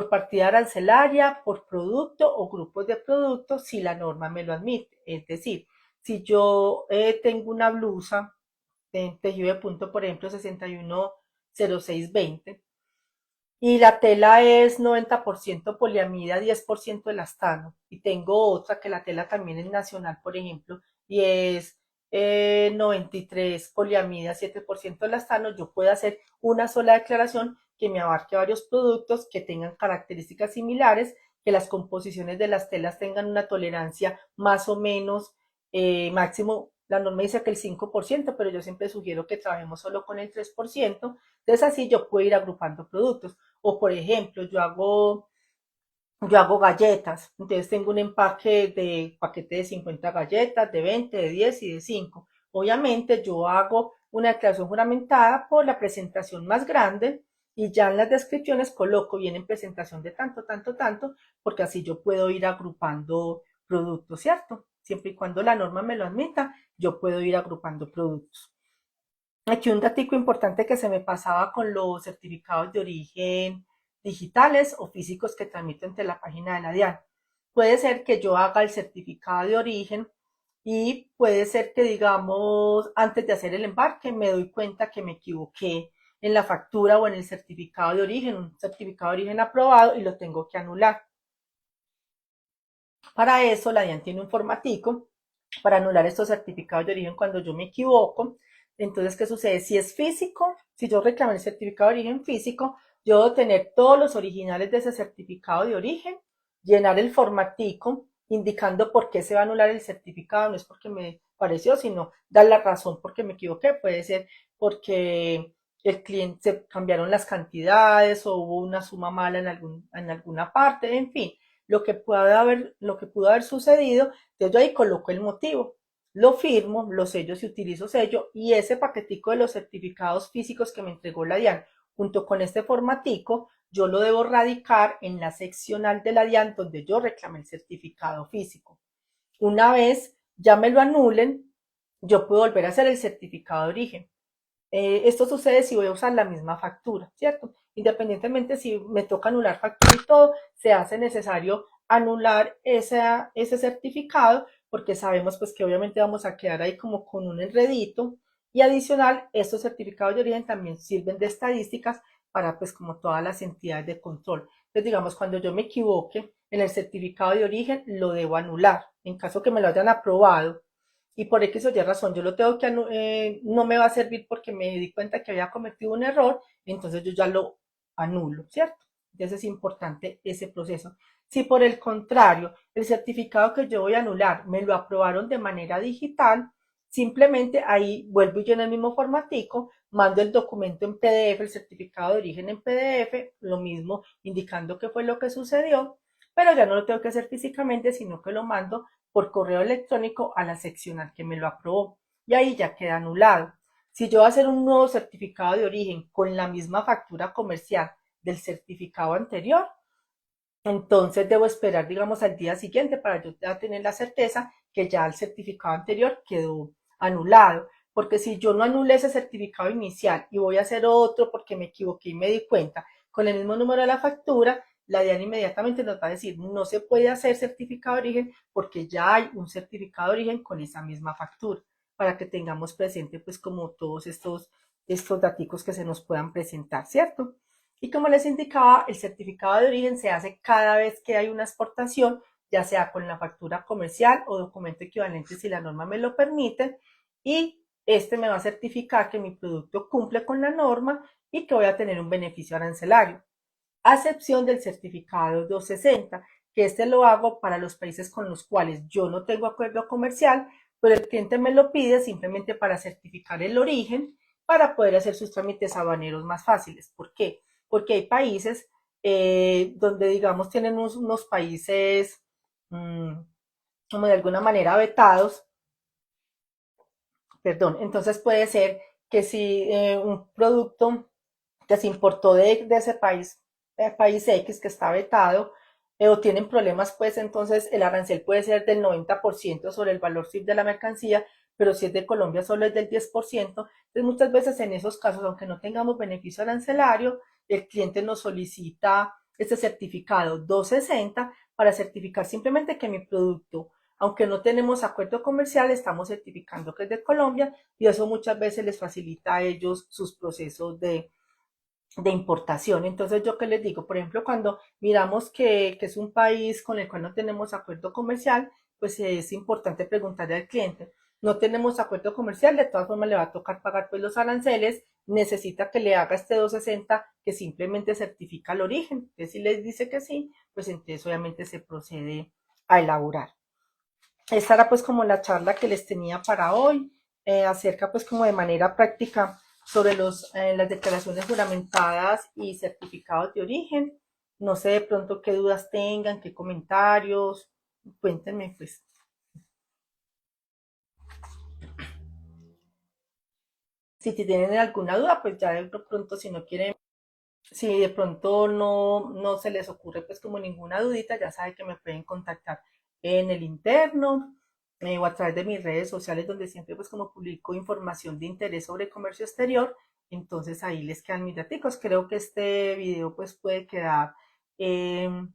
partida arancelaria, por producto o grupos de productos, si la norma me lo admite. Es decir, si yo tengo una blusa de tejido de punto, por ejemplo, 610620, y la tela es 90% poliamida, 10% elastano, y tengo otra que la tela también es nacional, por ejemplo, y es 93 poliamida, 7% elastano, yo puedo hacer una sola declaración que me abarque varios productos que tengan características similares, que las composiciones de las telas tengan una tolerancia más o menos máximo. La norma dice que el 5%, pero yo siempre sugiero que trabajemos solo con el 3%. Entonces así yo puedo ir agrupando productos. O por ejemplo, yo hago galletas, entonces tengo un empaque de paquete de 50 galletas, de 20, de 10 y de 5. Obviamente yo hago una declaración juramentada por la presentación más grande y ya en las descripciones coloco bien en presentación de tanto, tanto, tanto, porque así yo puedo ir agrupando productos, ¿cierto? Siempre y cuando la norma me lo admita, yo puedo ir agrupando productos. Aquí un datico importante que se me pasaba con los certificados de origen digitales o físicos que tramito entre la página de la DIAN. Puede ser que yo haga el certificado de origen y puede ser que, digamos, antes de hacer el embarque me doy cuenta que me equivoqué en la factura o en el certificado de origen, un certificado de origen aprobado y lo tengo que anular. Para eso la DIAN tiene un formatico para anular estos certificados de origen cuando yo me equivoco. Entonces, ¿qué sucede? Si es físico, si yo reclamo el certificado de origen físico, yo debo tener todos los originales de ese certificado de origen, llenar el formatico indicando por qué se va a anular el certificado, no es porque me pareció, sino dar la razón porque me equivoqué. Puede ser porque el cliente se cambiaron las cantidades o hubo una suma mala en alguna parte, en fin, lo que pudo haber sucedido. Entonces yo ahí coloco el motivo, lo firmo, lo sello si utilizo sello, y ese paquetico de los certificados físicos que me entregó la DIAN junto con este formatico, yo lo debo radicar en la seccional de la DIAN donde yo reclamé el certificado físico. Una vez ya me lo anulen, yo puedo volver a hacer el certificado de origen. Esto sucede si voy a usar la misma factura, ¿cierto? Independientemente si me toca anular factura y todo, se hace necesario anular ese certificado porque sabemos pues que obviamente vamos a quedar ahí como con un enredito, y adicional, estos certificados de origen también sirven de estadísticas para pues como todas las entidades de control. Entonces digamos, cuando yo me equivoque en el certificado de origen, lo debo anular en caso que me lo hayan aprobado y por X o Y razón yo lo tengo que no me va a servir porque me di cuenta que había cometido un error, entonces yo ya lo anulo, ¿cierto? Entonces es importante ese proceso. Si por el contrario el certificado que yo voy a anular me lo aprobaron de manera digital, simplemente ahí vuelvo y yo en el mismo formatico, mando el documento en PDF, el certificado de origen en PDF, lo mismo indicando qué fue lo que sucedió, pero ya no lo tengo que hacer físicamente, sino que lo mando por correo electrónico a la seccional que me lo aprobó y ahí ya queda anulado. Si yo voy a hacer un nuevo certificado de origen con la misma factura comercial del certificado anterior, entonces debo esperar, digamos, al día siguiente para yo ya tener la certeza que ya el certificado anterior quedó anulado. Porque si yo no anulé ese certificado inicial y voy a hacer otro porque me equivoqué y me di cuenta con el mismo número de la factura, la DIAN inmediatamente nos va a decir no se puede hacer certificado de origen porque ya hay un certificado de origen con esa misma factura, para que tengamos presente pues como todos estos datos que se nos puedan presentar, ¿cierto? Y como les indicaba, el certificado de origen se hace cada vez que hay una exportación, ya sea con la factura comercial o documento equivalente si la norma me lo permite, y este me va a certificar que mi producto cumple con la norma y que voy a tener un beneficio arancelario, a excepción del certificado 260, que este lo hago para los países con los cuales yo no tengo acuerdo comercial, pero el cliente me lo pide simplemente para certificar el origen, para poder hacer sus trámites aduaneros más fáciles. ¿Por qué? Porque hay países donde, digamos, tienen unos países como de alguna manera vetados, perdón, entonces puede ser que si un producto que se importó de ese país X que está vetado, o tienen problemas, pues entonces el arancel puede ser del 90% sobre el valor CIF de la mercancía, pero si es de Colombia solo es del 10%. Entonces muchas veces en esos casos, aunque no tengamos beneficio arancelario, el cliente nos solicita este certificado 260 para certificar simplemente que mi producto, aunque no tenemos acuerdo comercial, estamos certificando que es de Colombia, y eso muchas veces les facilita a ellos sus procesos de importación. Entonces, ¿yo qué les digo? Por ejemplo, cuando miramos que es un país con el cual no tenemos acuerdo comercial, pues es importante preguntarle al cliente. No tenemos acuerdo comercial, de todas formas le va a tocar pagar pues los aranceles, necesita que le haga este 260 que simplemente certifica el origen. Entonces, si les dice que sí, pues entonces obviamente se procede a elaborar. Esta era pues como la charla que les tenía para hoy, acerca pues como de manera práctica sobre las declaraciones juramentadas y certificados de origen. No sé de pronto qué dudas tengan, qué comentarios, cuéntenme pues. Si tienen alguna duda, pues ya de pronto si no quieren, si de pronto no se les ocurre pues como ninguna dudita, ya saben que me pueden contactar en el interno, o a través de mis redes sociales, donde siempre pues como publico información de interés sobre comercio exterior. Entonces ahí les quedan mis datos. Creo que este video pues puede quedar en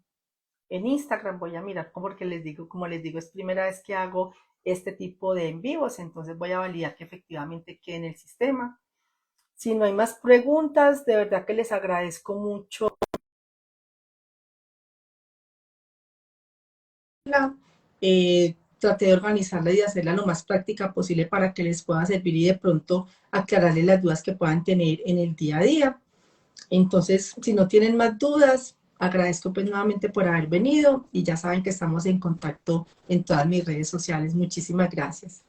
Instagram. Voy a mirar porque les digo, como les digo, es primera vez que hago este tipo de en vivos, entonces voy a validar que efectivamente quede en el sistema. Si no hay más preguntas, de verdad que les agradezco mucho. Traté de organizarla y de hacerla lo más práctica posible para que les pueda servir y de pronto aclararles las dudas que puedan tener en el día a día. Entonces, si no tienen más dudas, agradezco pues nuevamente por haber venido y ya saben que estamos en contacto en todas mis redes sociales. Muchísimas gracias.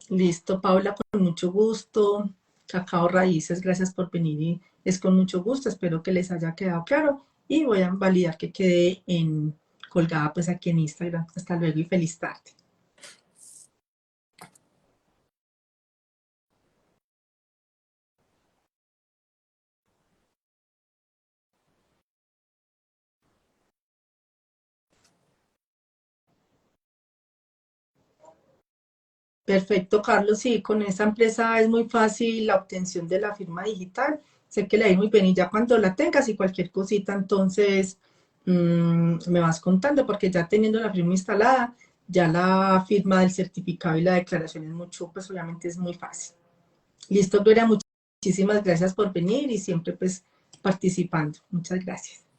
Listo, Paula, con mucho gusto. Cacao Raíces, gracias por venir y es con mucho gusto. Espero que les haya quedado claro y voy a validar que quede colgada pues aquí en Instagram. Hasta luego y feliz tarde. Perfecto, Carlos. Sí, con esta empresa es muy fácil la obtención de la firma digital. Sé que la hay muy bien y ya cuando la tengas y cualquier cosita, entonces me vas contando porque ya teniendo la firma instalada, ya la firma del certificado y la declaración es mucho, pues obviamente es muy fácil. Listo, Gloria, muchísimas gracias por venir y siempre pues participando. Muchas gracias.